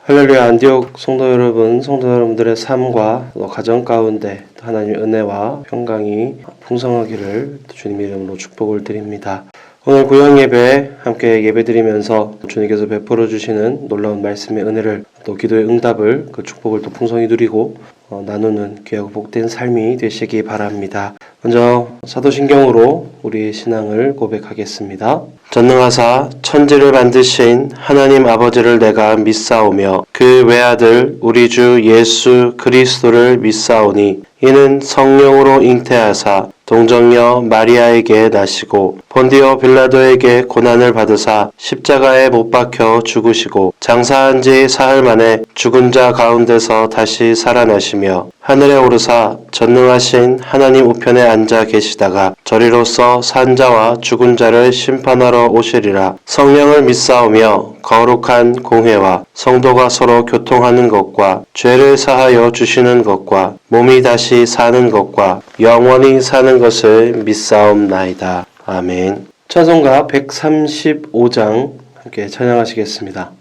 할렐루야. 안디옥 성도 여러분들의 삶과 가정 가운데 하나님의 은혜와 평강이 풍성하기를 주님 이름으로 축복을 드립니다. 오늘 구역 예배 함께 예배드리면서 주님께서 베풀어 주시는 놀라운 말씀의 은혜를 또 기도의 응답을 그 축복을 또 풍성히 누리고 나누는 귀하고 복된 삶이 되시기 바랍니다. 먼저 사도신경으로 우리의 신앙을 고백하겠습니다. 전능하사 천지를 만드신 하나님 아버지를 내가 믿사오며 그 외아들 우리 주 예수 그리스도를 믿사오니 이는 성령으로 잉태하사 동정녀 마리아에게 나시고 본디오 빌라도에게 고난을 받으사 십자가에 못 박혀 죽으시고 장사한 지 사흘 만에 죽은 자 가운데서 다시 살아나시며 하늘에 오르사 전능하신 하나님 우편에 앉아 계시다가 저리로서 산 자와 죽은 자를 심판하러 오시리라. 성령을 믿사오며 거룩한 공회와 성도가 서로 교통하는 것과 죄를 사하여 주시는 것과 몸이 다시 사는 것과 영원히 사는 것을 믿사옵나이다. 아멘. 찬송가 135장 함께 찬양하시겠습니다.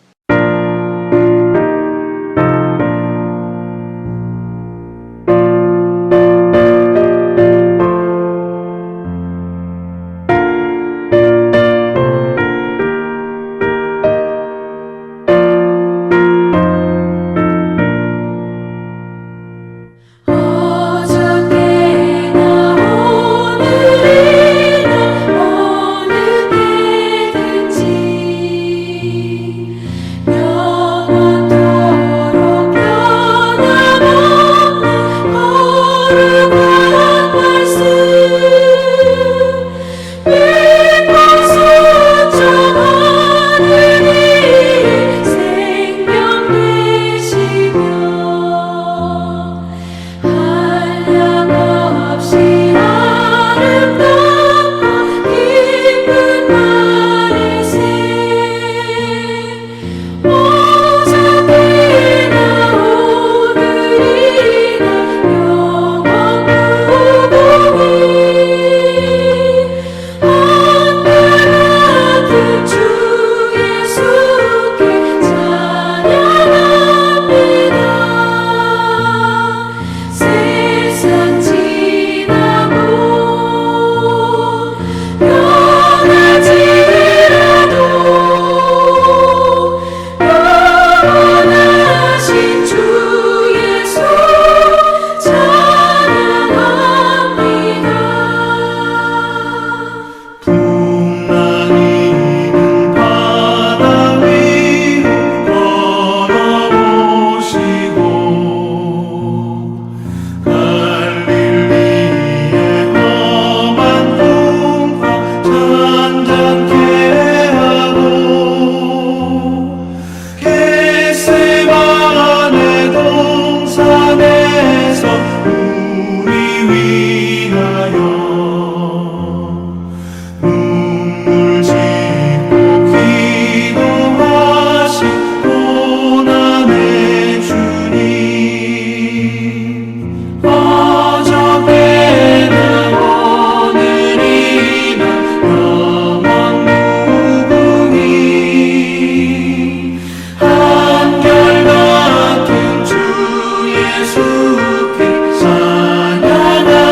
예수께 찬양합니다.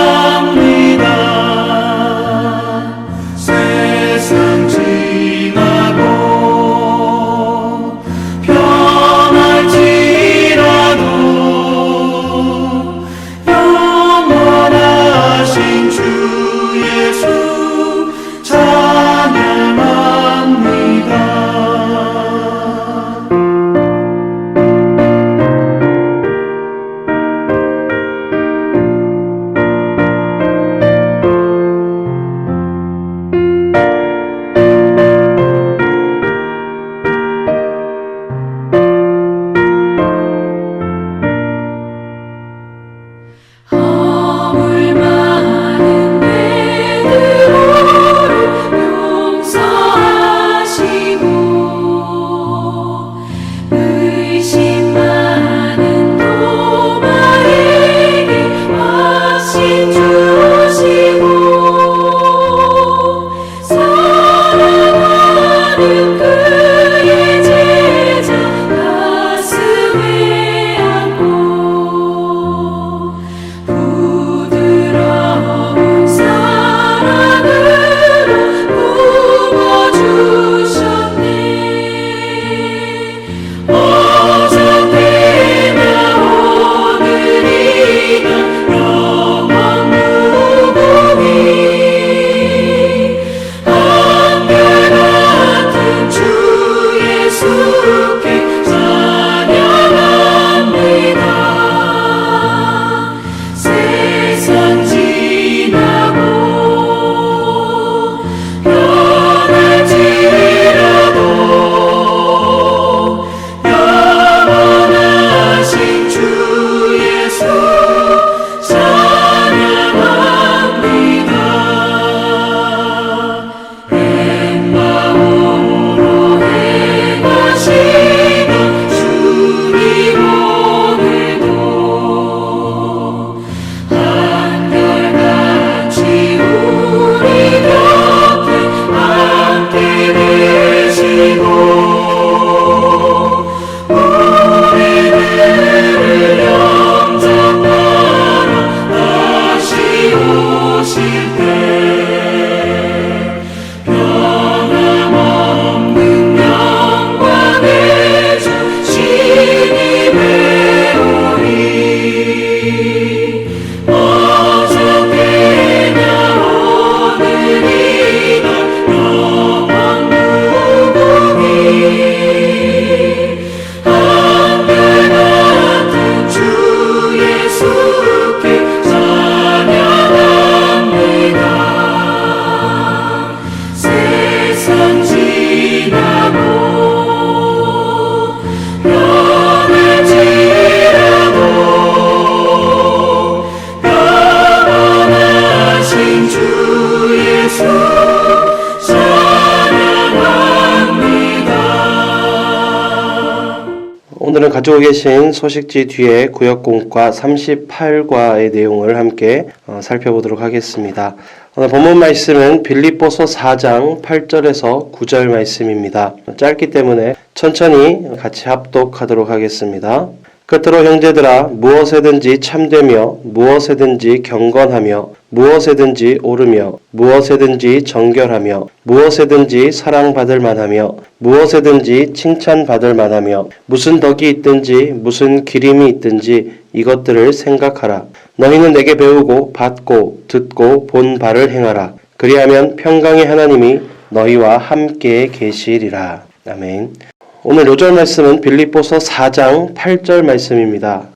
오늘은 가지고 계신 소식지 뒤에 구역공과 38과의 내용을 함께 살펴보도록 하겠습니다. 오늘 본문 말씀은 빌립보서 4장 8절에서 9절 말씀입니다. 짧기 때문에 천천히 같이 합독하도록 하겠습니다. 끝으로 형제들아 무엇에든지 참되며 무엇에든지 경건하며 무엇에든지 옳으며 무엇에든지 정결하며 무엇에든지 사랑받을 만하며 무엇에든지 칭찬받을 만하며 무슨 덕이 있든지 무슨 기림이 있든지 이것들을 생각하라. 너희는 내게 배우고 받고 듣고 본 바를 행하라. 그리하면 평강의 하나님이 너희와 함께 계시리라. 아멘. 오늘 요절 말씀은 빌립보서 4장 8절 말씀입니다.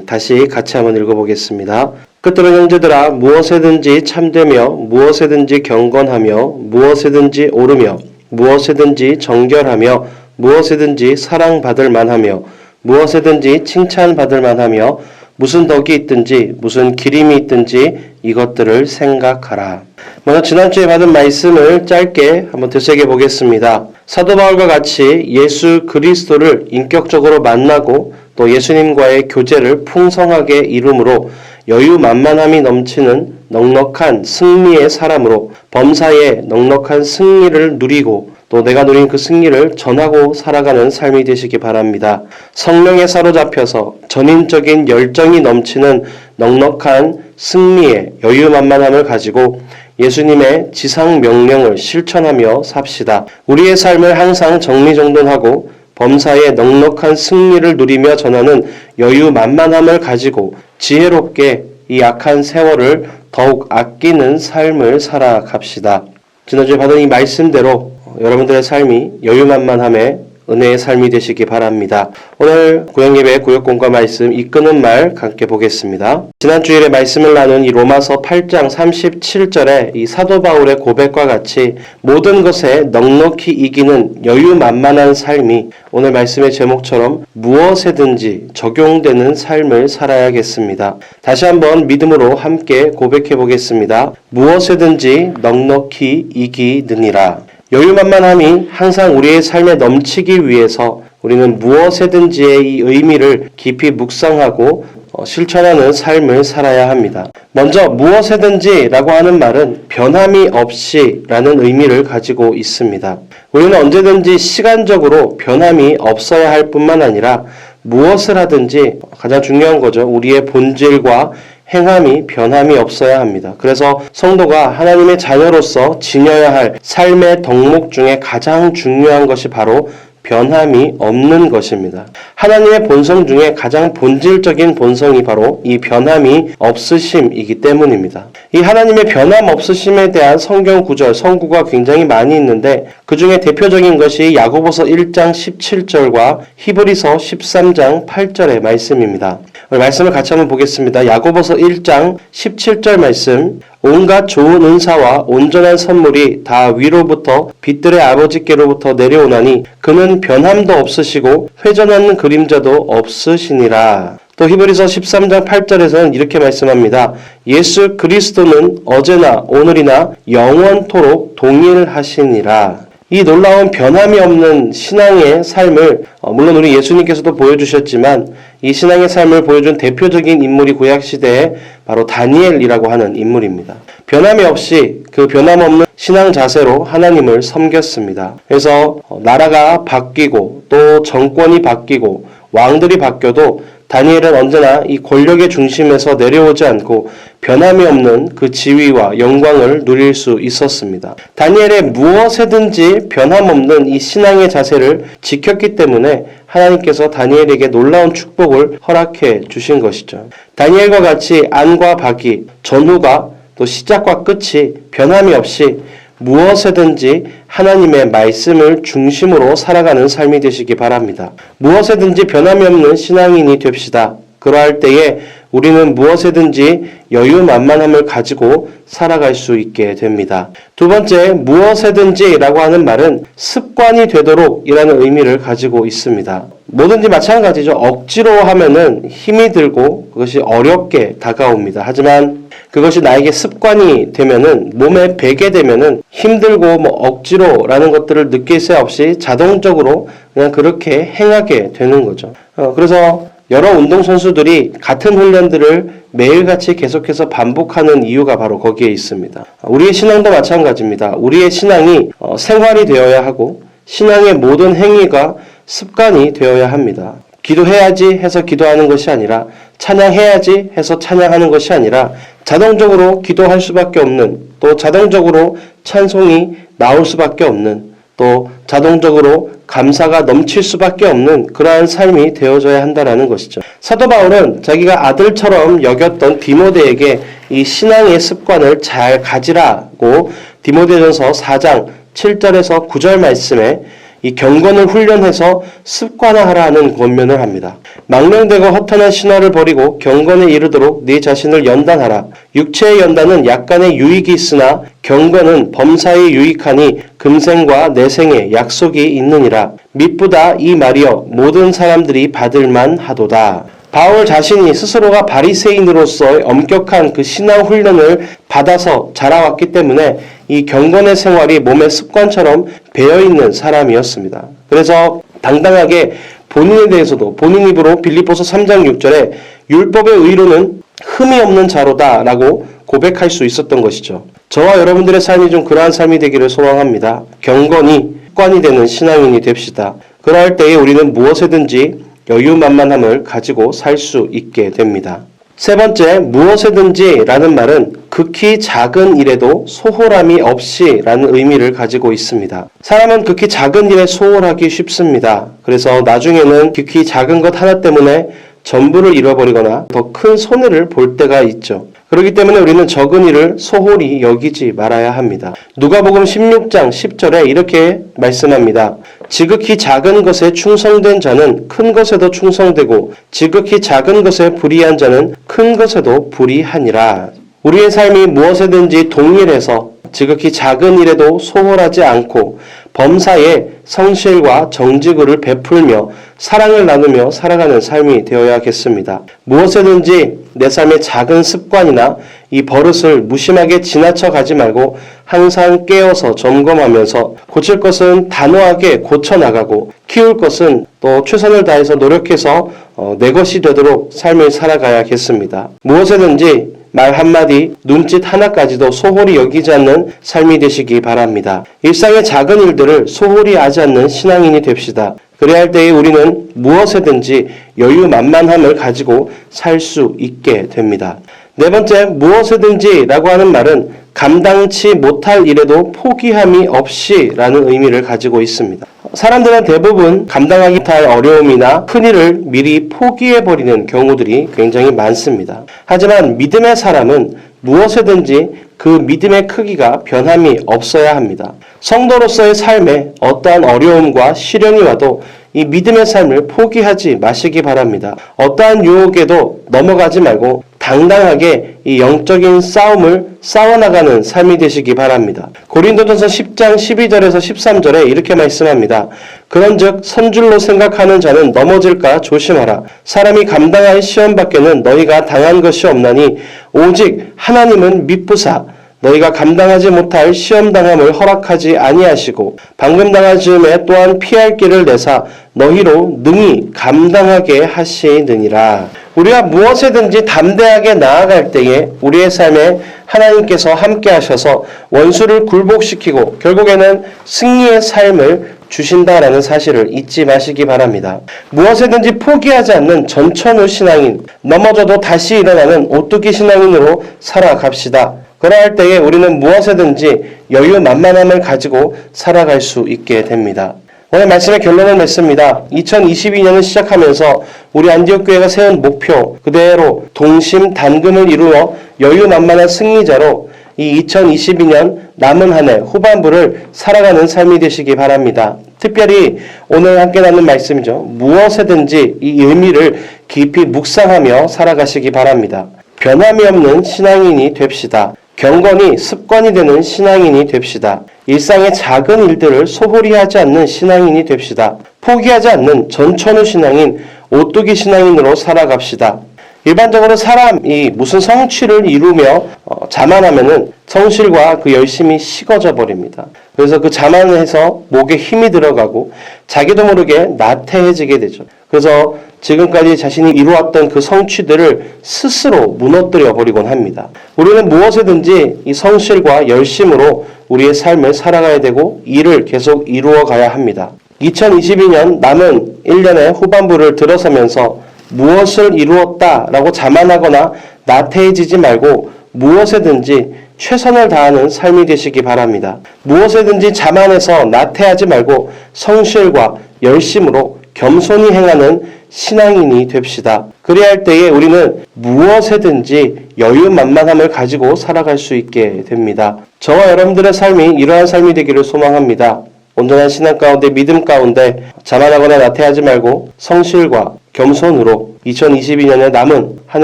다시 같이 한번 읽어보겠습니다. 끝으로 형제들아 무엇에든지 참되며 무엇에든지 경건하며 무엇에든지 옳으며 무엇에든지 정결하며 무엇에든지 사랑받을 만하며 무엇에든지 칭찬받을 만하며 무슨 덕이 있든지 무슨 기림이 있든지 이것들을 생각하라. 먼저 지난주에 받은 말씀을 짧게 한번 되새겨 보겠습니다. 사도 바울과 같이 예수 그리스도를 인격적으로 만나고 또 예수님과의 교제를 풍성하게 이룸으로 여유만만함이 넘치는 넉넉한 승리의 사람으로 범사에 넉넉한 승리를 누리고 또 내가 누린 그 승리를 전하고 살아가는 삶이 되시기 바랍니다. 성령에 사로잡혀서 전인적인 열정이 넘치는 넉넉한 승리의 여유만만함을 가지고 예수님의 지상 명령을 실천하며 삽시다. 우리의 삶을 항상 정리정돈하고 범사에 넉넉한 승리를 누리며 전하는 여유만만함을 가지고 지혜롭게 이 약한 세월을 더욱 아끼는 삶을 살아갑시다. 지난주에 받은 이 말씀대로 여러분들의 삶이 여유만만함에 은혜의 삶이 되시기 바랍니다. 오늘 구역예배 구역공과 말씀 이끄는 말 함께 보겠습니다. 지난 주일에 말씀을 나눈 이 로마서 8장 37절의 이 사도 바울의 고백과 같이 모든 것에 넉넉히 이기는 여유만만한 삶이 오늘 말씀의 제목처럼 무엇에든지 적용되는 삶을 살아야겠습니다. 다시 한번 믿음으로 함께 고백해 보겠습니다. 무엇에든지 넉넉히 이기느니라. 여유만만함이 항상 우리의 삶에 넘치기 위해서 우리는 무엇에든지의 이 의미를 깊이 묵상하고 실천하는 삶을 살아야 합니다. 먼저 무엇에든지라고 하는 말은 변함이 없이 라는 의미를 가지고 있습니다. 우리는 언제든지 시간적으로 변함이 없어야 할 뿐만 아니라 무엇을 하든지 가장 중요한 거죠. 우리의 본질과 행함이 변함이 없어야 합니다. 그래서 성도가 하나님의 자녀로서 지녀야 할 삶의 덕목 중에 가장 중요한 것이 바로 변함이 없는 것입니다. 하나님의 본성 중에 가장 본질적인 본성이 바로 이 변함이 없으심이기 때문입니다. 이 하나님의 변함 없으심에 대한 성경 구절, 성구가 굉장히 많이 있는데 그 중에 대표적인 것이 야고보서 1장 17절과 히브리서 13장 8절의 말씀입니다. 오늘 말씀을 같이 한번 보겠습니다. 야고보서 1장 17절 말씀. 온갖 좋은 은사와 온전한 선물이 다 위로부터 빛들의 아버지께로부터 내려오나니 그는 변함도 없으시고 회전하는 그림자도 없으시니라. 또 히브리서 13장 8절에서는 이렇게 말씀합니다. 예수 그리스도는 어제나 오늘이나 영원토록 동일하시니라. 이 놀라운 변함이 없는 신앙의 삶을 물론 우리 예수님께서도 보여주셨지만 이 신앙의 삶을 보여준 대표적인 인물이 구약시대에 바로 다니엘이라고 하는 인물입니다. 변함이 없이 그 변함 없는 신앙 자세로 하나님을 섬겼습니다. 그래서 나라가 바뀌고 또 정권이 바뀌고 왕들이 바뀌어도 다니엘은 언제나 이 권력의 중심에서 내려오지 않고 변함이 없는 그 지위와 영광을 누릴 수 있었습니다. 다니엘의 무엇에든지 변함없는 이 신앙의 자세를 지켰기 때문에 하나님께서 다니엘에게 놀라운 축복을 허락해 주신 것이죠. 다니엘과 같이 안과 박이, 전후가 또 시작과 끝이 변함이 없이 무엇에든지 하나님의 말씀을 중심으로 살아가는 삶이 되시기 바랍니다. 무엇에든지 변함이 없는 신앙인이 됩시다. 그러할 때에 우리는 무엇에든지 여유만만함을 가지고 살아갈 수 있게 됩니다. 두 번째, 무엇에든지 라고 하는 말은 습관이 되도록 이라는 의미를 가지고 있습니다. 뭐든지 마찬가지죠. 억지로 하면은 힘이 들고 그것이 어렵게 다가옵니다. 하지만 그것이 나에게 습관이 되면은, 몸에 배게 되면은 힘들고 억지로라는 것들을 느낄 새 없이 자동적으로 그냥 그렇게 행하게 되는 거죠. 그래서 여러 운동선수들이 같은 훈련들을 매일같이 계속해서 반복하는 이유가 바로 거기에 있습니다. 우리의 신앙도 마찬가지입니다. 우리의 신앙이 생활이 되어야 하고 신앙의 모든 행위가 습관이 되어야 합니다. 기도해야지 해서 기도하는 것이 아니라, 찬양해야지 해서 찬양하는 것이 아니라 자동적으로 기도할 수밖에 없는, 또 자동적으로 찬송이 나올 수밖에 없는, 또 자동적으로 감사가 넘칠 수밖에 없는 그러한 삶이 되어져야 한다는 것이죠. 사도 바울은 자기가 아들처럼 여겼던 디모데에게 이 신앙의 습관을 잘 가지라고 디모데전서 4장 7절에서 9절 말씀에 이 경건을 훈련해서 습관화하라는 권면을 합니다. 망령되고 허탄한 신화를 버리고 경건에 이르도록 네 자신을 연단하라. 육체의 연단은 약간의 유익이 있으나 경건은 범사에 유익하니 금생과 내생에 약속이 있느니라. 미쁘다 이 말이여 모든 사람들이 받을만 하도다. 바울 자신이 스스로가 바리새인으로서의 엄격한 그 신앙 훈련을 받아서 자라왔기 때문에 이 경건의 생활이 몸의 습관처럼 배어있는 사람이었습니다. 그래서 당당하게 본인에 대해서도 본인 입으로 빌립보서 3장 6절에 율법의 의로는 흠이 없는 자로다 라고 고백할 수 있었던 것이죠. 저와 여러분들의 삶이 좀 그러한 삶이 되기를 소망합니다. 경건이 습관이 되는 신앙인이 됩시다. 그럴 때에 우리는 무엇에든지 여유만만함을 가지고 살 수 있게 됩니다. 세 번째, 무엇에든지 라는 말은 극히 작은 일에도 소홀함이 없이 라는 의미를 가지고 있습니다. 사람은 극히 작은 일에 소홀하기 쉽습니다. 그래서 나중에는 극히 작은 것 하나 때문에 전부를 잃어버리거나 더 큰 손해를 볼 때가 있죠. 그렇기 때문에 우리는 적은 일을 소홀히 여기지 말아야 합니다. 누가복음 16장 10절에 이렇게 말씀합니다. 지극히 작은 것에 충성된 자는 큰 것에도 충성되고 지극히 작은 것에 불의한 자는 큰 것에도 불의하니라. 우리의 삶이 무엇에든지 동일해서 지극히 작은 일에도 소홀하지 않고 범사에 성실과 정직을 베풀며 사랑을 나누며 살아가는 삶이 되어야겠습니다. 무엇에든지 내 삶의 작은 습관이나 이 버릇을 무심하게 지나쳐 가지 말고 항상 깨어서 점검하면서 고칠 것은 단호하게 고쳐나가고 키울 것은 또 최선을 다해서 노력해서 내 것이 되도록 삶을 살아가야겠습니다. 무엇에든지 말 한마디, 눈짓 하나까지도 소홀히 여기지 않는 삶이 되시기 바랍니다. 일상의 작은 일들을 소홀히 하지 않는 신앙인이 됩시다. 그래야 할 때에 우리는 무엇에든지 여유만만함을 가지고 살 수 있게 됩니다. 네 번째, 무엇에든지 라고 하는 말은 감당치 못할 일에도 포기함이 없이 라는 의미를 가지고 있습니다. 사람들은 대부분 감당하기 못할 어려움이나 큰일을 미리 포기해버리는 경우들이 굉장히 많습니다. 하지만 믿음의 사람은 무엇에든지 그 믿음의 크기가 변함이 없어야 합니다. 성도로서의 삶에 어떠한 어려움과 시련이 와도 이 믿음의 삶을 포기하지 마시기 바랍니다. 어떠한 유혹에도 넘어가지 말고 당당하게 이 영적인 싸움을 싸워나가는 삶이 되시기 바랍니다. 고린도전서 10장 12절에서 13절에 이렇게 말씀합니다. 그런즉 선줄로 생각하는 자는 넘어질까 조심하라. 사람이 감당할 시험 밖에는 너희가 당한 것이 없나니 오직 하나님은 미쁘사 너희가 감당하지 못할 시험당함을 허락하지 아니하시고 방금 당한 즈음에 또한 피할 길을 내사 너희로 능히 감당하게 하시느니라. 우리가 무엇에든지 담대하게 나아갈 때에 우리의 삶에 하나님께서 함께 하셔서 원수를 굴복시키고 결국에는 승리의 삶을 주신다라는 사실을 잊지 마시기 바랍니다. 무엇에든지 포기하지 않는 전천후 신앙인, 넘어져도 다시 일어나는 오뚜기 신앙인으로 살아갑시다. 그러할 때에 우리는 무엇에든지 여유만만함을 가지고 살아갈 수 있게 됩니다. 오늘 말씀의 결론을 맺습니다. 2022년을 시작하면서 우리 안디옥 교회가 세운 목표 그대로 동심단금을 이루어 여유만만한 승리자로 이 2022년 남은 한 해 후반부를 살아가는 삶이 되시기 바랍니다. 특별히 오늘 함께 나눈 말씀이죠. 무엇에든지 이 의미를 깊이 묵상하며 살아가시기 바랍니다. 변함이 없는 신앙인이 됩시다. 경건이 습관이 되는 신앙인이 됩시다. 일상의 작은 일들을 소홀히 하지 않는 신앙인이 됩시다. 포기하지 않는 전천후 신앙인, 오뚜기 신앙인으로 살아갑시다. 일반적으로 사람이 무슨 성취를 이루며 자만하면은 성실과 그 열심이 식어져 버립니다. 그래서 그 자만을 해서 목에 힘이 들어가고 자기도 모르게 나태해지게 되죠. 그래서 지금까지 자신이 이루었던 그 성취들을 스스로 무너뜨려 버리곤 합니다. 우리는 무엇이든지 이 성실과 열심으로 우리의 삶을 살아가야 되고 일을 계속 이루어 가야 합니다. 2022년 남은 1년의 후반부를 들어서면서 무엇을 이루었다라고 자만하거나 나태해지지 말고 무엇에든지 최선을 다하는 삶이 되시기 바랍니다. 무엇에든지 자만해서 나태하지 말고 성실과 열심으로 겸손히 행하는 신앙인이 됩시다. 그래야 할 때에 우리는 무엇에든지 여유만만함을 가지고 살아갈 수 있게 됩니다. 저와 여러분들의 삶이 이러한 삶이 되기를 소망합니다. 온전한 신앙 가운데 믿음 가운데 자만하거나 나태하지 말고 성실과 겸손으로 2022년의 남은 한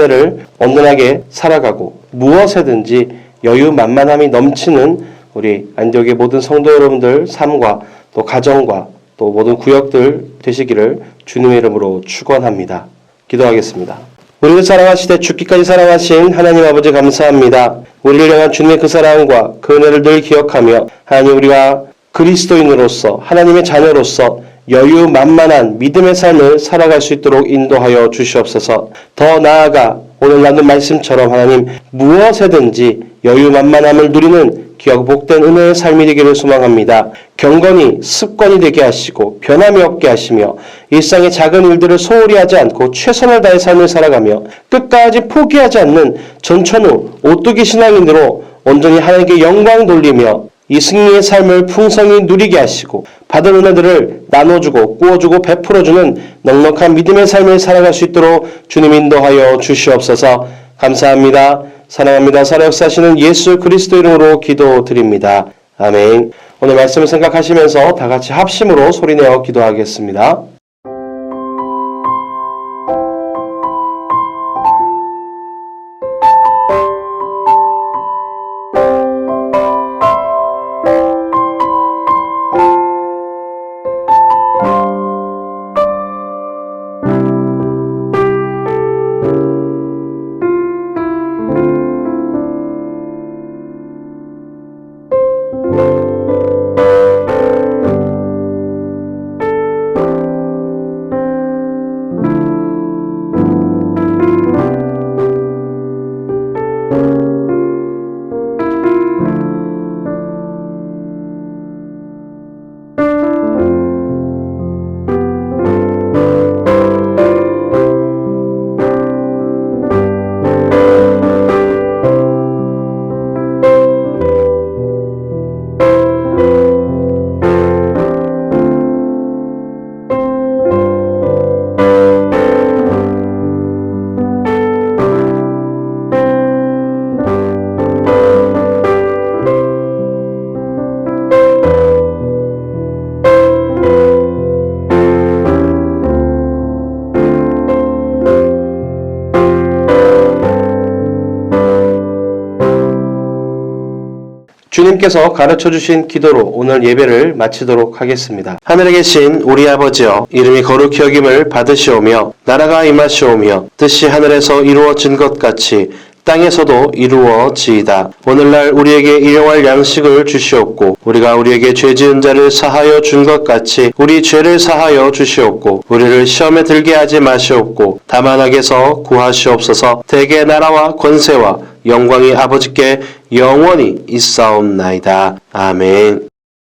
해를 온전하게 살아가고 무엇에든지 여유만만함이 넘치는 우리 안디옥의 모든 성도 여러분들 삶과 또 가정과 또 모든 구역들 되시기를 주님의 이름으로 축원합니다. 기도하겠습니다. 우리를 사랑하시되 죽기까지 사랑하신 하나님 아버지 감사합니다. 우리를 향한 주님의 그 사랑과 그 은혜를 늘 기억하며 하나님 우리가 그리스도인으로서 하나님의 자녀로서 여유만만한 믿음의 삶을 살아갈 수 있도록 인도하여 주시옵소서. 더 나아가 오늘 나눈 말씀처럼 하나님 무엇에든지 여유만만함을 누리는 귀하고 복된 은혜의 삶이 되기를 소망합니다. 경건이 습관이 되게 하시고 변함이 없게 하시며 일상의 작은 일들을 소홀히 하지 않고 최선을 다해 삶을 살아가며 끝까지 포기하지 않는 전천후 오뚜기 신앙인으로 온전히 하나님께 영광 돌리며 이 승리의 삶을 풍성히 누리게 하시고 받은 은혜들을 나눠주고 꾸어주고 베풀어주는 넉넉한 믿음의 삶을 살아갈 수 있도록 주님 인도하여 주시옵소서. 감사합니다. 사랑합니다. 살아역사하시는 예수 그리스도 이름으로 기도드립니다. 아멘. 오늘 말씀을 생각하시면서 다 같이 합심으로 소리내어 기도하겠습니다. 주님께서 가르쳐주신 기도로 오늘 예배를 마치도록 하겠습니다. 하늘에 계신 우리 아버지여, 이름이 거룩히 여김을 받으시오며 나라가 임하시오며 뜻이 하늘에서 이루어진 것 같이 땅에서도 이루어지이다. 오늘날 우리에게 일용할 양식을 주시옵고 우리가 우리에게 죄 지은 자를 사하여 준 것 같이 우리 죄를 사하여 주시옵고 우리를 시험에 들게 하지 마시옵고 다만 악에서 구하시옵소서. 대개 나라와 권세와 영광이 아버지께 영원히 있사옵나이다. 아멘.